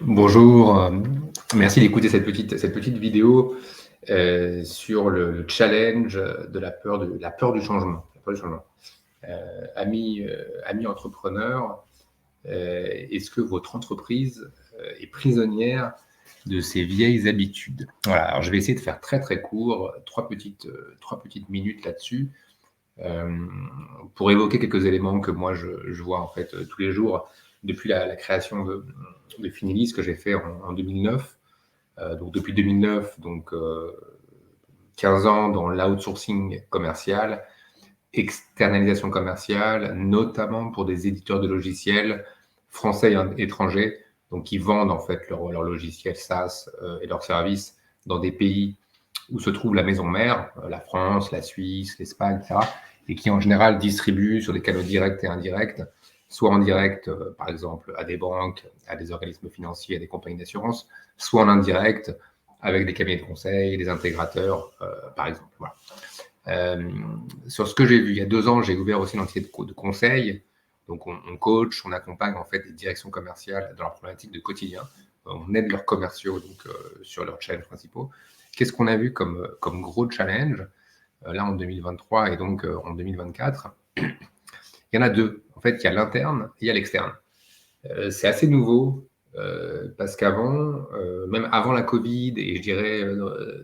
Bonjour, merci d'écouter cette petite vidéo sur le challenge de la peur du changement. La peur du changement. Amis entrepreneurs, est-ce que votre entreprise est prisonnière de ses vieilles habitudes? Voilà, alors je vais essayer de faire très très court, trois petites minutes là-dessus, pour évoquer quelques éléments que moi je vois en fait tous les jours depuis la création de Finilis que j'ai fait en 2009. Donc depuis 2009, 15 ans dans l'outsourcing commercial, externalisation commerciale, notamment pour des éditeurs de logiciels français et étrangers, donc qui vendent en fait leur logiciel SaaS et leurs services dans des pays où se trouve la maison mère, la France, la Suisse, l'Espagne, etc., et qui en général distribuent sur des canaux directs et indirects, soit en direct, par exemple, à des banques, à des organismes financiers, à des compagnies d'assurance, soit en indirect, avec des cabinets de conseil, des intégrateurs, par exemple. Voilà. Sur ce que j'ai vu, il y a 2 ans, j'ai ouvert aussi une entité de conseil. Donc, on coach, on accompagne en fait les directions commerciales dans leurs problématiques de quotidien. On aide leurs commerciaux sur leurs challenges principaux. Qu'est-ce qu'on a vu comme gros challenge là en 2023 et donc en 2024? Il y en a deux. En fait, il y a l'interne et il y a l'externe. C'est assez nouveau parce qu'avant, même avant la Covid et je dirais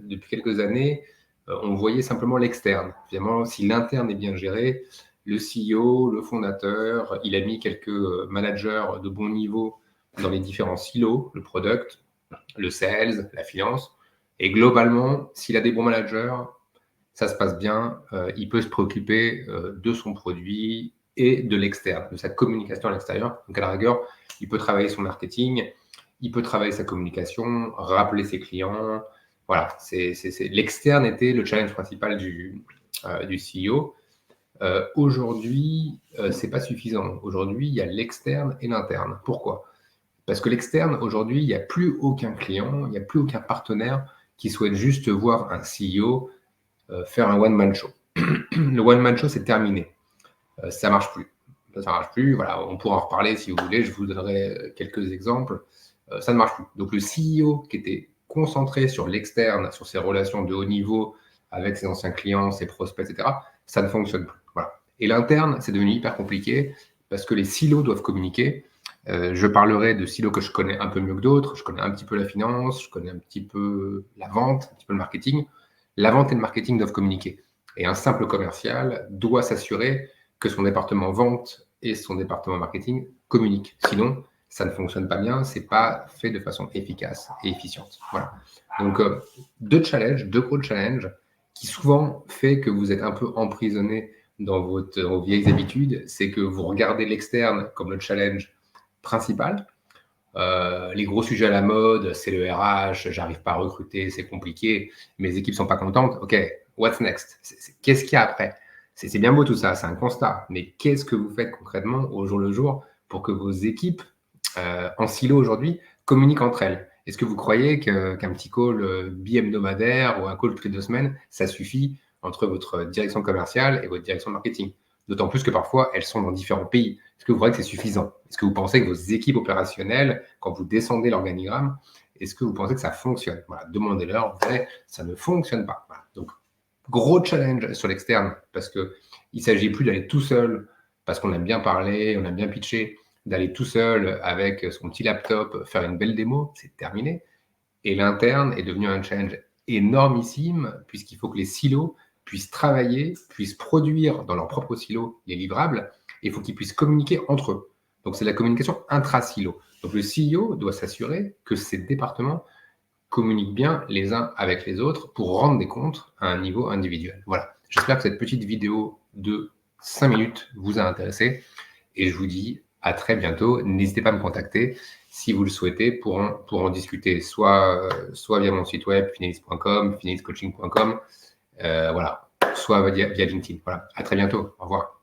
depuis quelques années, on voyait simplement l'externe. Finalement, si l'interne est bien géré, le CEO, le fondateur, il a mis quelques managers de bon niveau dans les différents silos, le product, le sales, la finance. Et globalement, s'il a des bons managers, ça se passe bien, il peut se préoccuper de son produit et de l'externe, de sa communication à l'extérieur. Donc à la rigueur, il peut travailler son marketing, il peut travailler sa communication, rappeler ses clients. Voilà, l'externe était le challenge principal du CEO. Aujourd'hui, c'est pas suffisant. Aujourd'hui, il y a l'externe et l'interne. Pourquoi? Parce que l'externe, aujourd'hui, il n'y a plus aucun client, il n'y a plus aucun partenaire qui souhaite juste voir un CEO faire un one-man show. Le one-man show, c'est terminé. Ça marche plus. Ça marche plus. Voilà, on pourra en reparler si vous voulez. Je vous donnerai quelques exemples. Ça ne marche plus. Donc le CEO qui était concentré sur l'externe, sur ses relations de haut niveau avec ses anciens clients, ses prospects, etc., ça ne fonctionne plus. Voilà. Et l'interne, c'est devenu hyper compliqué parce que les silos doivent communiquer. Je parlerai de silos que je connais un peu mieux que d'autres. Je connais un petit peu la finance, je connais un petit peu la vente, un petit peu le marketing. La vente et le marketing doivent communiquer. Et un simple commercial doit s'assurer que son département vente et son département marketing communiquent. Sinon, ça ne fonctionne pas bien, c'est pas fait de façon efficace et efficiente. Voilà. Donc, deux gros challenges qui souvent fait que vous êtes un peu emprisonné dans vos vieilles habitudes. C'est que vous regardez l'externe comme le challenge principal. Les gros sujets à la mode, c'est le RH, j'arrive pas à recruter, c'est compliqué, mes équipes sont pas contentes. Ok, what's next? Qu'est-ce qu'il y a après? C'est bien beau tout ça, c'est un constat, mais qu'est-ce que vous faites concrètement au jour le jour pour que vos équipes en silo aujourd'hui communiquent entre elles? Est-ce que vous croyez qu'un petit call bi-hebdomadaire ou un call toutes les 2 semaines, ça suffit entre votre direction commerciale et votre direction de marketing? D'autant plus que parfois, elles sont dans différents pays. Est-ce que vous croyez que c'est suffisant? Est-ce que vous pensez que vos équipes opérationnelles, quand vous descendez l'organigramme, est-ce que vous pensez que ça fonctionne? Voilà, demandez-leur, vous verrez, ça ne fonctionne pas. Voilà. Donc, gros challenge sur l'externe, parce qu'il ne s'agit plus d'aller tout seul, parce qu'on aime bien parler, on aime bien pitcher, d'aller tout seul avec son petit laptop, faire une belle démo, c'est terminé. Et l'interne est devenu un challenge énormissime, puisqu'il faut que les silos puissent travailler, puissent produire dans leur propre silo les livrables, et il faut qu'ils puissent communiquer entre eux. Donc c'est la communication intra-silo. Donc le CEO doit s'assurer que ces départements communiquent bien les uns avec les autres pour rendre des comptes à un niveau individuel. Voilà. J'espère que cette petite vidéo de 5 minutes vous a intéressé et je vous dis à très bientôt. N'hésitez pas à me contacter si vous le souhaitez pour en discuter, soit via mon site web finalis.com, finaliscoaching.com, voilà, soit via LinkedIn. Voilà. À très bientôt. Au revoir.